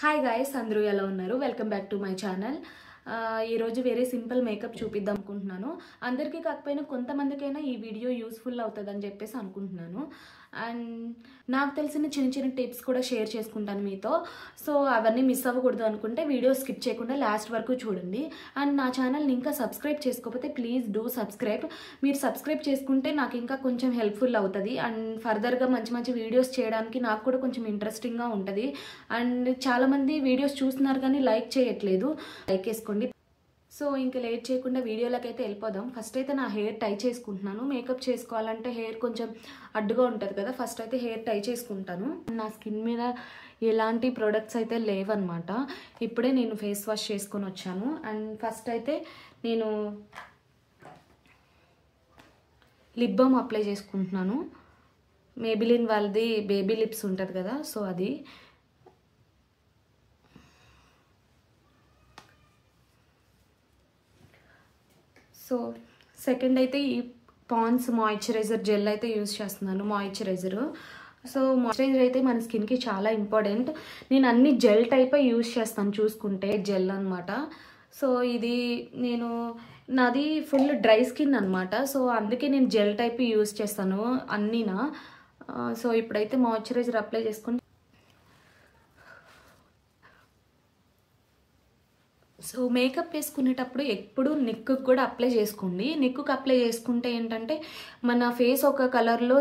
Hi guys, అందరూ ఎలా ఉన్నారు? Welcome back to my channel. ఈరోజు వేరే సింపుల్ మేకప్ చూపిద్దాం అనుకుంటున్నాను. అందరికీ కాకపోయినా కొంతమందికైనా ఈ వీడియో యూస్ఫుల్ అవుతుందని చెప్పేసి అనుకుంటున్నాను. అండ్ నాకు తెలిసిన చిన్న చిన్న టిప్స్ కూడా షేర్ చేసుకుంటాను మీతో. సో అవన్నీ మిస్ అవ్వకూడదు అనుకుంటే వీడియో స్కిప్ చేయకుండా లాస్ట్ వరకు చూడండి. అండ్ నా ఛానల్ని ఇంకా సబ్స్క్రైబ్ చేసుకోకపోతే ప్లీజ్ డూ సబ్స్క్రైబ్. మీరు సబ్స్క్రైబ్ చేసుకుంటే నాకు ఇంకా కొంచెం హెల్ప్ఫుల్ అవుతుంది. అండ్ ఫర్దర్గా మంచి మంచి వీడియోస్ చేయడానికి నాకు కూడా కొంచెం ఇంట్రెస్టింగ్గా ఉంటుంది. అండ్ చాలామంది వీడియోస్ చూస్తున్నారు కానీ లైక్ చేయట్లేదు. లైక్ వేసుకోండి. సో ఇంకా లేట్ చేయకుండా వీడియోలోకి అయితే వెళ్ళిపోదాం. ఫస్ట్ అయితే నా హెయిర్ టై చేసుకుంటున్నాను. మేకప్ చేసుకోవాలంటే హెయిర్ కొంచెం అడ్డుగా ఉంటుంది కదా, ఫస్ట్ అయితే హెయిర్ టై చేసుకుంటాను. నా స్కిన్ మీద ఎలాంటి ప్రొడక్ట్స్ అయితే లేవన్నమాట. ఇప్పుడే నేను ఫేస్ వాష్ చేసుకొని వచ్చాను. అండ్ ఫస్ట్ అయితే నేను లిప్ బామ్ అప్లై చేసుకుంటున్నాను. మేబిలిన్ వాళ్ళది బేబీ లిప్స్ ఉంటుంది కదా, సో అది. సో సెకండ్ అయితే ఈ పాండ్స్ మాయిశ్చరైజర్ జెల్ అయితే యూజ్ చేస్తున్నాను. సో మాయిశ్చరైజర్ అయితే మన స్కిన్కి చాలా ఇంపార్టెంట్. నేను అన్ని జెల్ టైపే యూజ్ చేస్తాను. చూసుకుంటే జెల్ అనమాట. సో ఇది నాది ఫుల్ డ్రై స్కిన్ అనమాట. సో అందుకే నేను జెల్ టైప్ యూజ్ చేస్తాను అన్నీనా. సో ఇప్పుడైతే మాయిశ్చరైజర్ అప్లై చేసుకుని, సో మేకప్ వేసుకునేటప్పుడు ఎప్పుడు నెక్కు కూడా అప్లై చేసుకోండి. నెక్కు అప్లై చేసుకుంటే ఏంటంటే మన ఫేస్ ఒక కలర్లో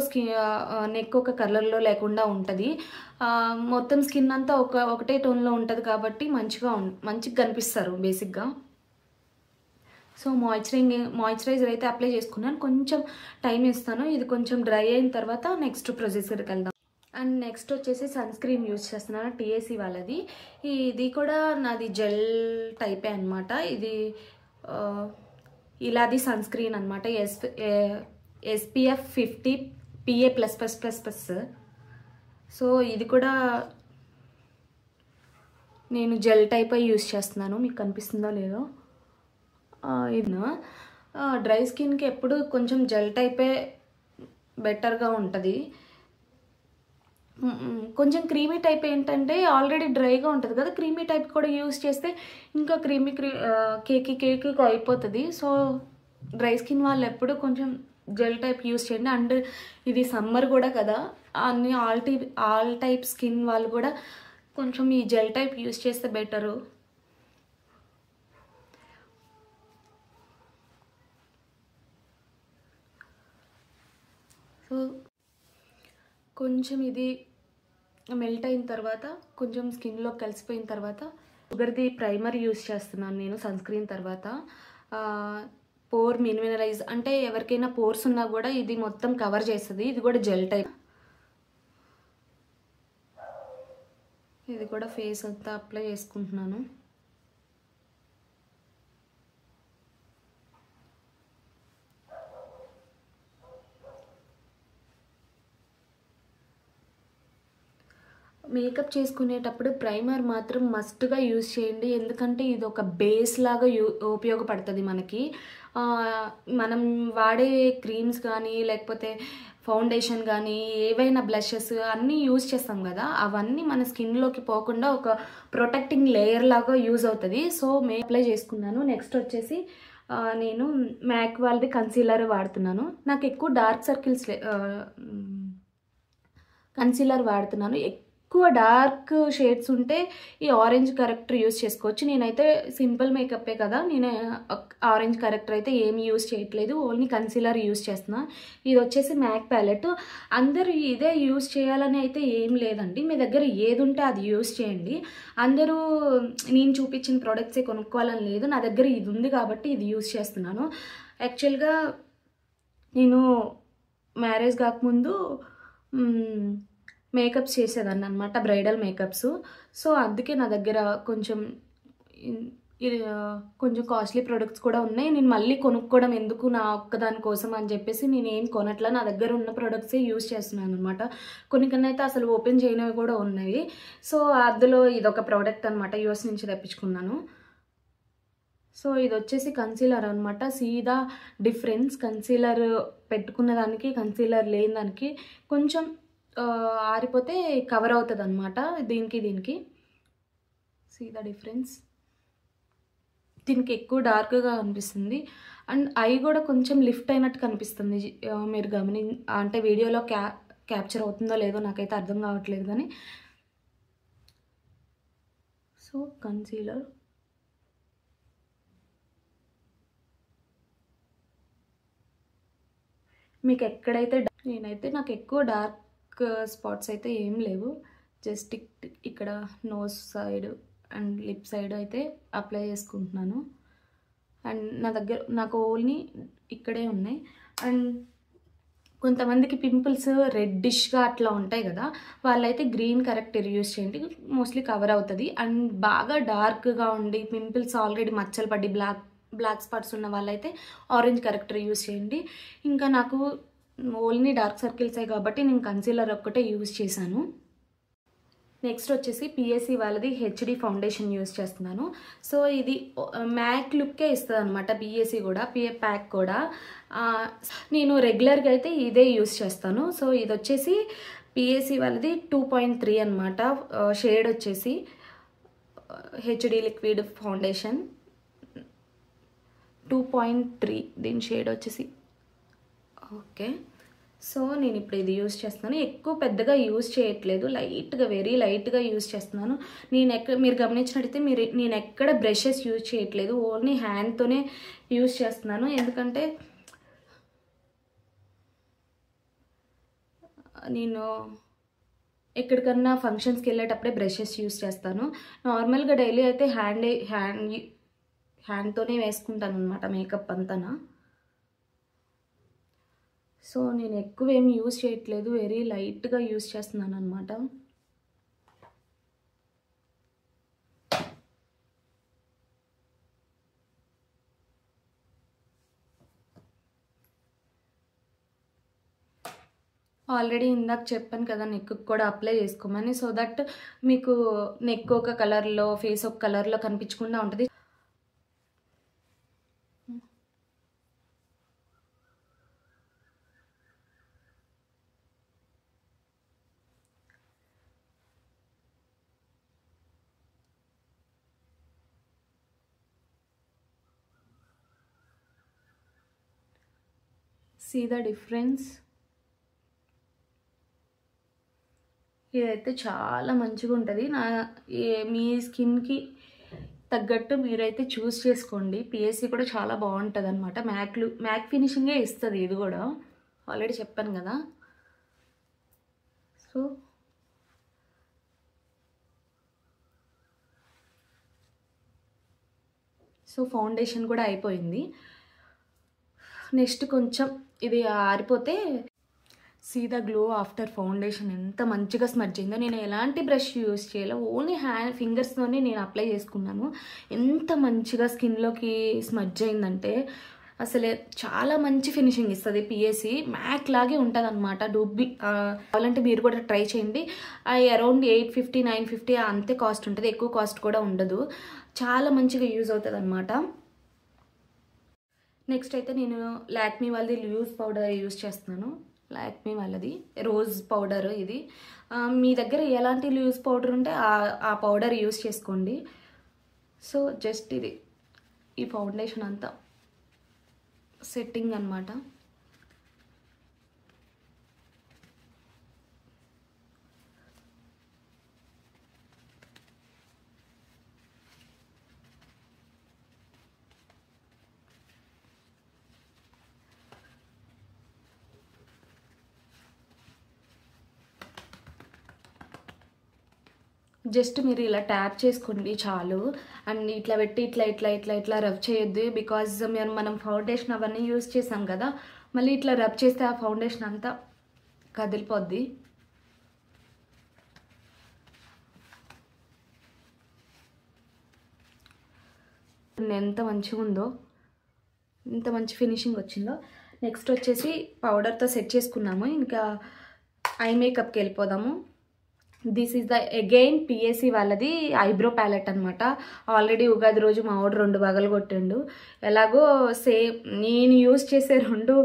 నెక్ ఒక కలర్లో లేకుండా ఉంటుంది. మొత్తం స్కిన్ అంతా ఒకటే టోన్లో ఉంటుంది కాబట్టి మంచిగా కనిపిస్తారు బేసిక్గా. సో మాయిశ్చరైజర్ అయితే అప్లై చేసుకున్నాను. కొంచెం టైం ఇస్తాను. ఇది కొంచెం డ్రై అయిన తర్వాత నెక్స్ట్ ప్రొసీజర్కి వెళ్దాం. అండ్ నెక్స్ట్ వచ్చేసి సన్ స్క్రీన్ యూజ్ చేస్తున్నాను, టీఏసీ వాళ్ళది. ఇది కూడా నాది జెల్ టైపే అనమాట. ఇది ఇలాది సన్ స్క్రీన్ అనమాట. SPF 50 PA++++. సో ఇది కూడా నేను జెల్ టైపే యూజ్ చేస్తున్నాను. మీకు కనిపిస్తుందో లేదో. ఇది డ్రై స్కిన్కి ఎప్పుడు కొంచెం జెల్ టైపే బెటర్గా ఉంటుంది. కొంచెం క్రీమీ టైప్ ఏంటంటే ఆల్రెడీ డ్రైగా ఉంటుంది కదా, క్రీమీ టైప్ కూడా యూజ్ చేస్తే ఇంకా కేక్ అయిపోతుంది. సో డ్రై స్కిన్ వాళ్ళు ఎప్పుడు కొంచెం జెల్ టైప్ యూజ్ చేయండి. అండ్ ఇది సమ్మర్ కూడా కదా, అన్ని ఆల్ టైప్ స్కిన్ వాళ్ళు కూడా కొంచెం ఈ జెల్ టైప్ యూజ్ చేస్తే బెటరు. సో కొంచెం ఇది మెల్ట్ అయిన తర్వాత, కొంచెం స్కిన్లో కలిసిపోయిన తర్వాత షుగర్ది ప్రైమర్ యూజ్ చేస్తున్నాను నేను సన్ స్క్రీన్ తర్వాత. పోర్ మినిమలైజ్ అంటే ఎవరికైనా పోర్స్ ఉన్నా కూడా ఇది మొత్తం కవర్ చేస్తుంది. ఇది కూడా జెల్ టైప్. ఇది కూడా ఫేస్ అంతా అప్లై చేసుకుంటున్నాను. మేకప్ చేసుకునేటప్పుడు ప్రైమర్ మాత్రం మస్ట్గా యూజ్ చేయండి. ఎందుకంటే ఇది ఒక బేస్ లాగా ఉపయోగపడుతుంది మనకి. మనం వాడే క్రీమ్స్ కానీ లేకపోతే ఫౌండేషన్ కానీ ఏవైనా బ్లషెస్ అన్నీ యూజ్ చేస్తాం కదా, అవన్నీ మన స్కిన్లోకి పోకుండా ఒక ప్రొటెక్టింగ్ లేయర్ లాగా యూజ్ అవుతుంది. సో అప్లై చేసుకున్నాను. నెక్స్ట్ వచ్చేసి నేను మ్యాక్ వాళ్ళది కన్సీలర్ వాడుతున్నాను. నాకు ఎక్కువ డార్క్ సర్కిల్స్ కన్సీలర్ వాడుతున్నాను. ఎక్కువ డార్క్ షేడ్స్ ఉంటే ఈ ఆరెంజ్ కరెక్టర్ యూజ్ చేసుకోవచ్చు. నేనైతే సింపుల్ మేకప్పే కదా, నేను ఆరెంజ్ కరెక్టర్ అయితే ఏమి యూజ్ చేయట్లేదు, ఓన్లీ కన్సీలర్ యూజ్ చేస్తున్నా. ఇది వచ్చేసి మ్యాక్ ప్యాలెట్. అందరూ ఇదే యూజ్ చేయాలని అయితే ఏం లేదండి. మీ దగ్గర ఏది ఉంటే అది యూజ్ చేయండి. అందరూ నేను చూపించిన ప్రోడక్ట్సే కొనుక్కోవాలని లేదు. నా దగ్గర ఇది ఉంది కాబట్టి ఇది యూజ్ చేస్తున్నాను. యాక్చువల్గా నేను మ్యారేజ్ కాకముందు మేకప్స్ చేసేదాన్ని అనమాట, బ్రైడల్ మేకప్స్. సో అందుకే నా దగ్గర కొంచెం కాస్ట్లీ ప్రొడక్ట్స్ కూడా ఉన్నాయి. నేను మళ్ళీ కొనుక్కోవడం ఎందుకు నా ఒక్కదాని కోసం అని చెప్పేసి నేను ఏం కొనట్లా. నా దగ్గర ఉన్న ప్రొడక్ట్సే యూజ్ చేస్తున్నాను అనమాట. కొన్ని అయితే అసలు ఓపెన్ చేయనివి కూడా ఉన్నాయి. సో అందులో ఇదొక ప్రోడక్ట్ అనమాట, యూఎస్ నుంచి తెప్పించుకున్నాను. సో ఇది వచ్చేసి కన్సీలర్ అనమాట. సీదా డిఫరెన్స్ కన్సీలర్ పెట్టుకున్న దానికి కన్సీలర్ లేని దానికి కొంచెం ఆరిపోతే కవర్ అవుతుంది అనమాట దీనికి. See the difference. దీనికి ఎక్కువ డార్క్గా అనిపిస్తుంది అండ్ ఐ కూడా కొంచెం లిఫ్ట్ అయినట్టు కనిపిస్తుంది. మీరు అంటే వీడియోలో క్యాప్చర్ అవుతుందో లేదో నాకైతే అర్థం కావట్లేదు కానీ. సో కన్సీలర్ మీకు ఎక్కడైతే నేనైతే నాకు ఎక్కువ డార్క్ స్పాట్స్ అయితే ఏం లేవు. జస్ట్ ఇక్కడ nose side and lip side అయితే అప్లై చేసుకుంటున్నాను. అండ్ నాకు ఓన్లీ ఇక్కడే ఉన్నాయి. అండ్ కొంతమందికి పింపుల్స్ రెడ్డిష్గా అట్లా ఉంటాయి కదా, వాళ్ళైతే గ్రీన్ కరెక్టర్ యూస్ చేయండి, మోస్ట్లీ కవర్ అవుతుంది. అండ్ బాగా డార్క్గా ఉండి పింపుల్స్ ఆల్రెడీ మచ్చలు పడి బ్లాక్ స్పాట్స్ ఉన్న వాళ్ళైతే ఆరెంజ్ కరెక్టర్ యూస్ చేయండి. ఇంకా నాకు ఓన్లీ డార్క్ సర్కిల్సే కాబట్టి నేను కన్సీలర్ ఒక్కటే యూస్ చేశాను. నెక్స్ట్ వచ్చేసి పిఎస్సి వాళ్ళది హెచ్డి ఫౌండేషన్ యూస్ చేస్తున్నాను. సో ఇది మ్యాట్ లుక్కే ఇస్తుంది అనమాట. పిఎస్సి కూడా ప్యాక్ కూడా నేను రెగ్యులర్గా అయితే ఇదే యూస్ చేస్తాను. సో ఇది వచ్చేసి పిఎస్సి వాళ్ళది 2.3 అనమాట. షేడ్ వచ్చేసి హెచ్డి లిక్విడ్ ఫౌండేషన్ 2.3 దీని షేడ్ వచ్చేసి. ఓకే, సో నేను ఇప్పుడు ఇది యూస్ చేస్తున్నాను. ఎక్కువ పెద్దగా యూస్ చేయట్లేదు, లైట్గా వెరీ లైట్గా యూస్ చేస్తున్నాను. మీరు గమనించినట్టయితే నేను ఎక్కడ బ్రషెస్ యూజ్ చేయట్లేదు, ఓన్లీ హ్యాండ్తోనే యూస్ చేస్తున్నాను. ఎందుకంటే నేను ఎక్కడికన్నా ఫంక్షన్స్కి వెళ్ళేటప్పుడే బ్రషెస్ యూస్ చేస్తాను. నార్మల్గా డైలీ అయితే హ్యాండ్తోనే వేసుకుంటాను అనమాట మేకప్ అంతా. సో నేను ఎక్కువ ఏమి యూజ్ చేయట్లేదు, వెరీ లైట్గా యూజ్ చేస్తున్నాను అనమాట. ఆల్రెడీ ఇందాక చెప్పాను కదా నెక్ కూడా అప్లై చేసుకోమని, సో దట్ మీకు నెక్ ఒక కలర్లో ఫేస్ ఒక కలర్లో కనిపించకుండా ఉంటుంది. See the difference. ఇదైతే చాలా మంచిగా ఉంటుంది. మీ స్కిన్కి తగ్గట్టు మీరైతే చూస్ చేసుకోండి. పిఎస్సి కూడా చాలా బాగుంటుంది అనమాట. మ్యాక్ ఫినిషింగే ఇస్తుంది ఇది కూడా, ఆల్రెడీ చెప్పాను కదా. సో ఫౌండేషన్ కూడా అయిపోయింది. నెక్స్ట్ కొంచెం ఇది ఆరిపోతే see the glow after foundation ఎంత మంచిగా స్మర్జ్ అయిందో. నేను ఎలాంటి బ్రష్ యూస్ చేయాలో, ఓన్లీ ఫింగర్స్తోనే నేను అప్లై చేసుకున్నాను. ఎంత మంచిగా స్కిన్లోకి స్మర్జ్ అయిందంటే అసలే చాలా మంచి ఫినిషింగ్ ఇస్తుంది. పిఎస్సి మ్యాక్ లాగే ఉంటుంది అనమాట. కావాలంటే మీరు కూడా ట్రై చేయండి. అరౌండ్ 850 950 అంతే కాస్ట్ ఉంటుంది, ఎక్కువ కాస్ట్ కూడా ఉండదు. చాలా మంచిగా యూజ్ అవుతుంది అనమాట. నెక్స్ట్ అయితే నేను లాక్మీ వాళ్ళది లూజ్ పౌడర్ యూజ్ చేస్తున్నాను. లాక్మీ వాళ్ళది రోజ్ పౌడర్ ఇది. మీ దగ్గర ఎలాంటి లూజ్ పౌడర్ ఉంటే ఆ పౌడర్ యూజ్ చేసుకోండి. సో జస్ట్ ఇది ఈ ఫౌండేషన్ అంతా సెట్టింగ్ అనమాట. జస్ట్ మీరు ఇలా ట్యాప్ చేసుకోండి చాలు. అండ్ ఇట్లా పెట్టి ఇట్లా రబ్ చేయొద్దు. బికాజ్ మనం ఫౌండేషన్ అవన్నీ యూజ్ చేసాం కదా, మళ్ళీ ఇట్లా రబ్ చేస్తే ఆ ఫౌండేషన్ అంతా కదిలిపోద్ది. ఎంత మంచిగా ఉందో, ఎంత మంచి ఫినిషింగ్ వచ్చిందో. నెక్స్ట్ వచ్చేసి పౌడర్తో సెట్ చేసుకున్నాము. ఇంకా ఐ మేకప్కి వెళ్ళిపోదాము. This is the again PSC వాళ్ళది ఐబ్రో ప్యాలెట్ అనమాట. ఆల్రెడీ ఉగాది రోజు మా వాడు 2 బగలు కొట్టిండు. ఎలాగో సేమ్ నేను యూజ్ చేసే 2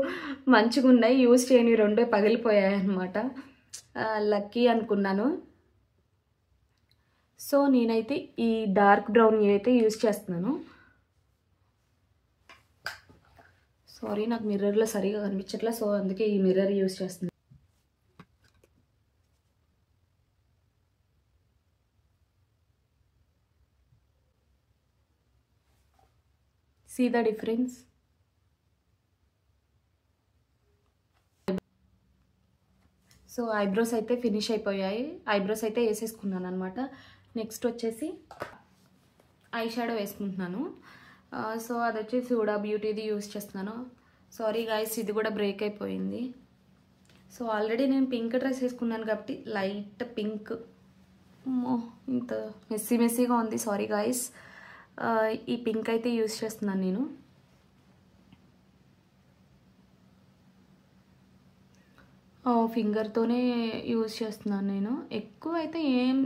మంచిగా ఉన్నాయి, యూజ్ చేయని 2 పగిలిపోయాయి అనమాట. లక్కీ అనుకున్నాను. సో నేనైతే ఈ డార్క్ బ్రౌన్ అయితే యూజ్ చేస్తున్నాను. సారీ, నాకు మిర్రర్లో సరిగా కనిపించట్లే, సో అందుకే ఈ మిర్రర్ యూజ్ చేస్తున్నాను. See the difference. So eyebrows అయితే ఫినిష్ అయిపోయాయి. ఐబ్రోస్ అయితే వేసేసుకున్నాను అనమాట. నెక్స్ట్ వచ్చేసి ఐ షాడో వేసుకుంటున్నాను. సో అది వచ్చేసి హుడా బ్యూటీది యూజ్ చేస్తున్నాను. సారీ గైస్, ఇది కూడా బ్రేక్ అయిపోయింది. సో ఆల్రెడీ నేను పింక్ డ్రెస్ వేసుకున్నాను కాబట్టి లైట్ పింక్, ఇంత మెస్సీగా ఉంది. సారీ గైస్, ఈ పింక్ అయితే యూజ్ చేస్తున్నాను నేను. ఫింగర్తోనే యూజ్ చేస్తున్నాను నేను. ఎక్కువ అయితే ఏం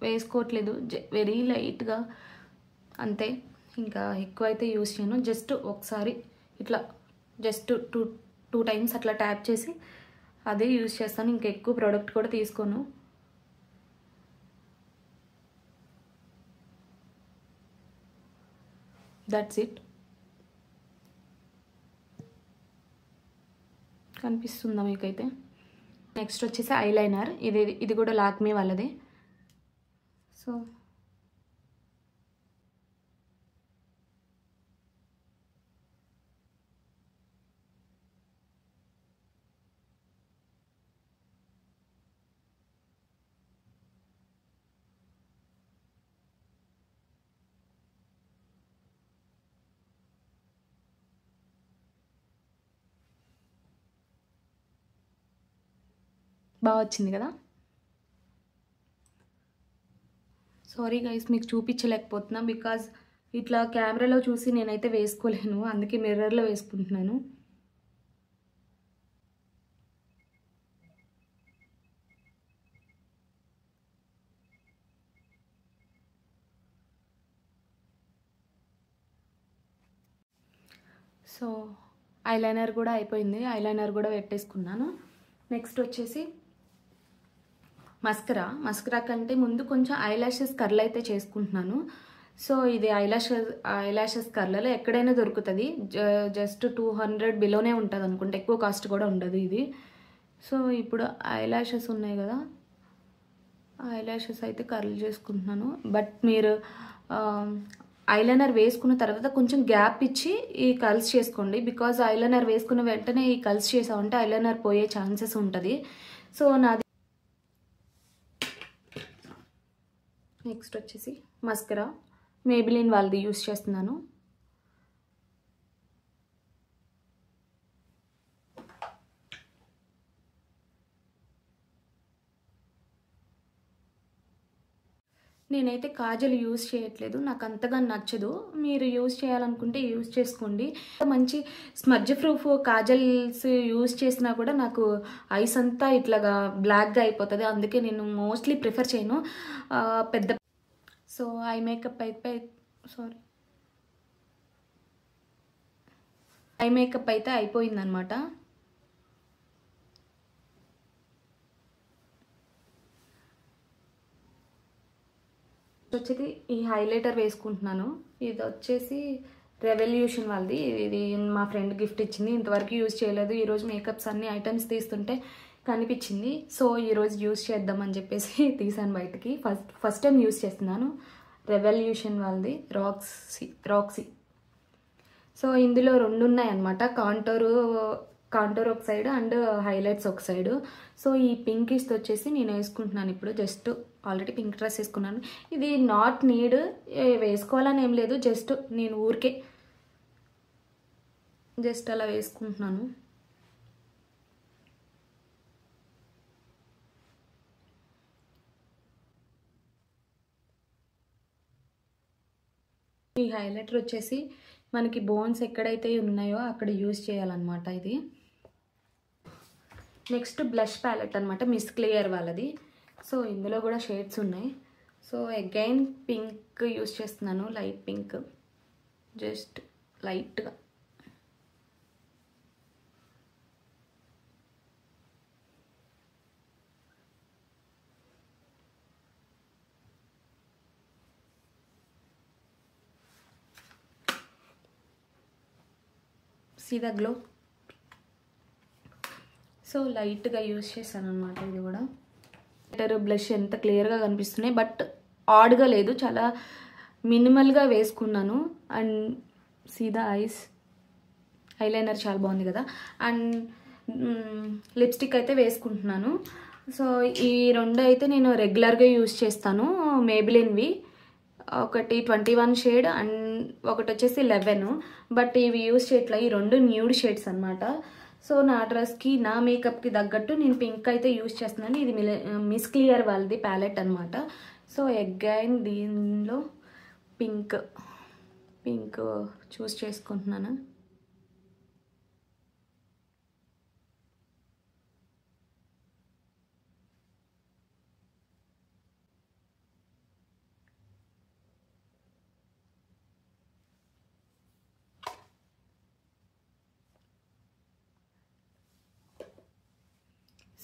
వేసుకోవట్లేదు, వెరీ లైట్గా అంతే. ఇంకా ఎక్కువ అయితే యూజ్ చేయను. జస్ట్ ఒకసారి ఇట్లా జస్ట్ టూ టైమ్స్ అట్లా ట్యాప్ చేసి అదే యూజ్ చేస్తాను. ఇంకా ఎక్కువ ప్రోడక్ట్ కూడా తీసుకోను. That's it. కనిపిస్తుందా మీకైతే? నెక్స్ట్ వచ్చేసి ఐలైనర్. ఇది కూడా లాక్మీ వాళ్ళదే. సో బాగా వచ్చింది కదా. సారీ గైస్, మీకు చూపించలేకపోతున్నా బికాజ్ ఇట్లా కెమెరాలో చూసి నేనైతే వేసుకోలేను, అందుకే మిర్రర్లో వేసుకుంటున్నాను. సో ఐలైనర్ కూడా అయిపోయింది. ఐలైనర్ కూడా పెట్టేసుకున్నాను. నెక్స్ట్ వచ్చేసి మస్కరా కంటే ముందు కొంచెం ఐలాషెస్ కర్ల్ అయితే చేసుకుంటున్నాను. సో ఇది ఐలాషెస్ కర్లలో ఎక్కడైనా దొరుకుతుంది. జస్ట్ 200 బిలోనే ఉంటుంది అనుకుంటే, ఎక్కువ కాస్ట్ కూడా ఉండదు ఇది. సో ఇప్పుడు ఐలాషెస్ ఉన్నాయి కదా, ఐలాషెస్ అయితే కర్ల్ చేసుకుంటున్నాను. బట్ మీరు ఐలైనర్ వేసుకున్న తర్వాత కొంచెం గ్యాప్ ఇచ్చి ఈ కర్ల్స్ చేసుకోండి. బికాజ్ ఐలైనర్ వేసుకున్న వెంటనే ఈ కర్ల్స్ చేసామంటే ఐలైనర్ పోయే ఛాన్సెస్ ఉంటుంది. సో నాది నెక్స్ట్ వచ్చేసి మస్కరా మేబిలిన్ వాళ్ళది యూస్ చేస్తున్నాను. నేనైతే కాజల్ యూజ్ చేయట్లేదు, నాకు అంతగా నచ్చదు. మీరు యూజ్ చేయాలనుకుంటే యూజ్ చేసుకోండి. మంచి స్మడ్జ్ ప్రూఫ్ కాజల్స్ యూజ్ చేసినా కూడా నాకు ఐస్ అంతా ఇట్లాగా బ్లాక్గా అయిపోతుంది. అందుకే నేను మోస్ట్లీ ప్రిఫర్ చేయను పెద్ద. సో ఐ మేకప్ అయితే అయిపోయిందనమాట. వచ్చేది ఈ హైలైటర్ వేసుకుంటున్నాను. ఇది వచ్చేసి రెవల్యూషన్ వాళ్ళది. ఇది మా ఫ్రెండ్ గిఫ్ట్ ఇచ్చింది, ఇంతవరకు యూజ్ చేయలేదు. ఈరోజు మేకప్స్ అన్ని ఐటమ్స్ తీస్తుంటే కనిపించింది. సో ఈరోజు యూజ్ చేద్దామని చెప్పేసి తీసాను బయటకి. ఫస్ట్ టైం యూజ్ చేస్తున్నాను రెవల్యూషన్ వాళ్ళది రాక్సీ. సో ఇందులో రెండు ఉన్నాయి అన్నమాట, కాంటోర్ ఒక సైడ్ అండ్ హైలైట్స్ ఒక సైడ్. సో ఈ పింకిష్ వచ్చేసి నేను వేసుకుంటున్నాను ఇప్పుడు. జస్ట్ ఆల్రెడీ పింక్ డ్రెస్ వేసుకున్నాను. ఇది నాట్ నీడ్ వేసుకోవాలని ఏం లేదు, జస్ట్ నేను ఊరికే జస్ట్ అలా వేసుకుంటున్నాను. ఈ హైలైటర్ వచ్చేసి మనకి బోన్స్ ఎక్కడైతే ఉన్నాయో అక్కడ యూజ్ చేయాలన్నమాట ఇది. నెక్స్ట్ బ్లష్ ప్యాలెట్ అనమాట, మిస్ క్లియర్ వాళ్ళది. సో ఇందులో కూడా షేడ్స్ ఉన్నాయి. సో అగైన్ పింక్ యూజ్ చేస్తున్నాను, లైట్ పింక్, జస్ట్ లైట్గా. See the glow. సో లైట్గా యూజ్ చేశాను అనమాట. ఇది కూడా బ్లష్ ఎంత క్లియర్గా కనిపిస్తున్నాయి, బట్ ఆడ్గా లేదు, చాలా మినిమల్గా వేసుకున్నాను. And see the eyes, eyeliner చాలా బాగుంది కదా. అండ్ లిప్స్టిక్ అయితే వేసుకుంటున్నాను. సో ఈ రెండు అయితే నేను రెగ్యులర్గా యూజ్ చేస్తాను, మేబిలిన్వి. ఒకటి 21 షేడ్ అండ్ ఒకటి వచ్చేసి 11. బట్ ఇవి యూజ్ చేయట్లే, ఈ రెండు న్యూడ్ షేడ్స్ అనమాట. సో నా డ్రెస్కి నా మేకప్కి తగ్గట్టు నేను పింక్ అయితే యూజ్ చేస్తున్నాను. ఇది మిస్ క్లియర్ వాళ్ళది ప్యాలెట్ అనమాట. సో అగైన్ దీనిలో పింక్ చూస్ చేసుకుంటున్నాను.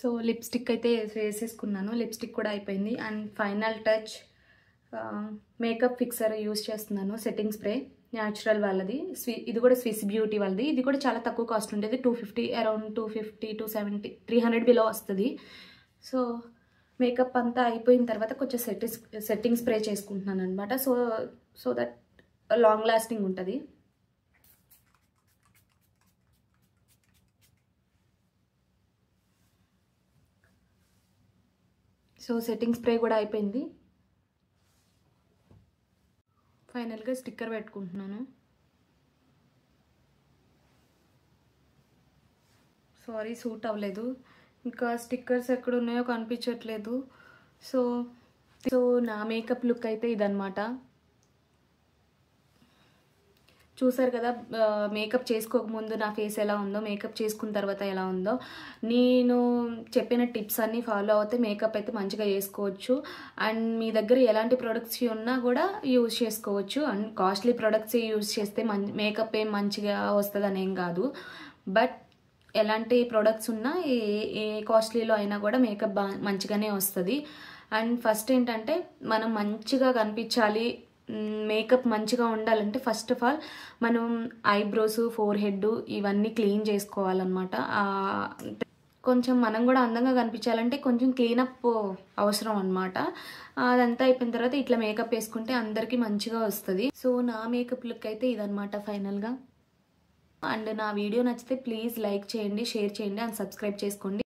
సో లిప్స్టిక్ అయితే వేసేసుకున్నాను, లిప్స్టిక్ కూడా అయిపోయింది. And final touch makeup fixer use చేస్తున్నాను, సెట్టింగ్ స్ప్రే న్యాచురల్ వాళ్ళది. ఇది కూడా స్విస్ బ్యూటీ వాళ్ళది. ఇది కూడా చాలా తక్కువ కాస్ట్ ఉండేది, 250, అరౌండ్ 250 270 300 బిలో వస్తుంది. సో మేకప్ అంతా అయిపోయిన తర్వాత కొంచెం సెట్టింగ్ స్ప్రే చేసుకుంటున్నాను అనమాట. సో దట్ లాంగ్ లాస్టింగ్ ఉంటుంది. సో సెట్టింగ్ స్ప్రే కూడా అయిపోయింది. ఫైనల్గా స్టిక్కర్ పెట్టుకుంటున్నాను. సారీ, సూట్ అవ్వలేదు, ఇంకా స్టిక్కర్స్ ఎక్కడ ఉన్నాయో కనిపించట్లేదు. సో నా మేకప్ లుక్ అయితే ఇదనమాట. చూసారు కదా, మేకప్ చేసుకోకముందు నా ఫేస్ ఎలా ఉందో, మేకప్ చేసుకున్న తర్వాత ఎలా ఉందో. నేను చెప్పిన టిప్స్ అన్నీ ఫాలో అవుతే మేకప్ అయితే మంచిగా చేసుకోవచ్చు. అండ్ మీ దగ్గర ఎలాంటి ప్రొడక్ట్స్ ఉన్నా కూడా యూజ్ చేసుకోవచ్చు. అండ్ కాస్ట్లీ ప్రొడక్ట్స్ యూజ్ చేస్తే మేకప్ ఏం మంచిగా వస్తుంది అని ఏం కాదు. బట్ ఎలాంటి ప్రొడక్ట్స్ ఉన్నా ఏ కాస్ట్లీలో అయినా కూడా మేకప్ మంచిగానే వస్తుంది. అండ్ ఫస్ట్ ఏంటంటే మనం మంచిగా కనిపించాలి, మేకప్ మంచిగా ఉండాలంటే ఫస్ట్ ఆఫ్ ఆల్ మనం ఐబ్రోస్, ఫోర్ హెడ్ ఇవన్నీ క్లీన్ చేసుకోవాలన్నమాట. కొంచెం మనం కూడా అందంగా కనిపించాలంటే కొంచెం క్లీనప్ అవసరం అనమాట. అదంతా అయిపోయిన తర్వాత ఇట్లా మేకప్ వేసుకుంటే అందరికీ మంచిగా వస్తుంది. సో నా మేకప్ లుక్ అయితే ఇదనమాట ఫైనల్గా. అండ్ నా వీడియో నచ్చితే ప్లీజ్ లైక్ చేయండి, షేర్ చేయండి అండ్ సబ్స్క్రైబ్ చేసుకోండి.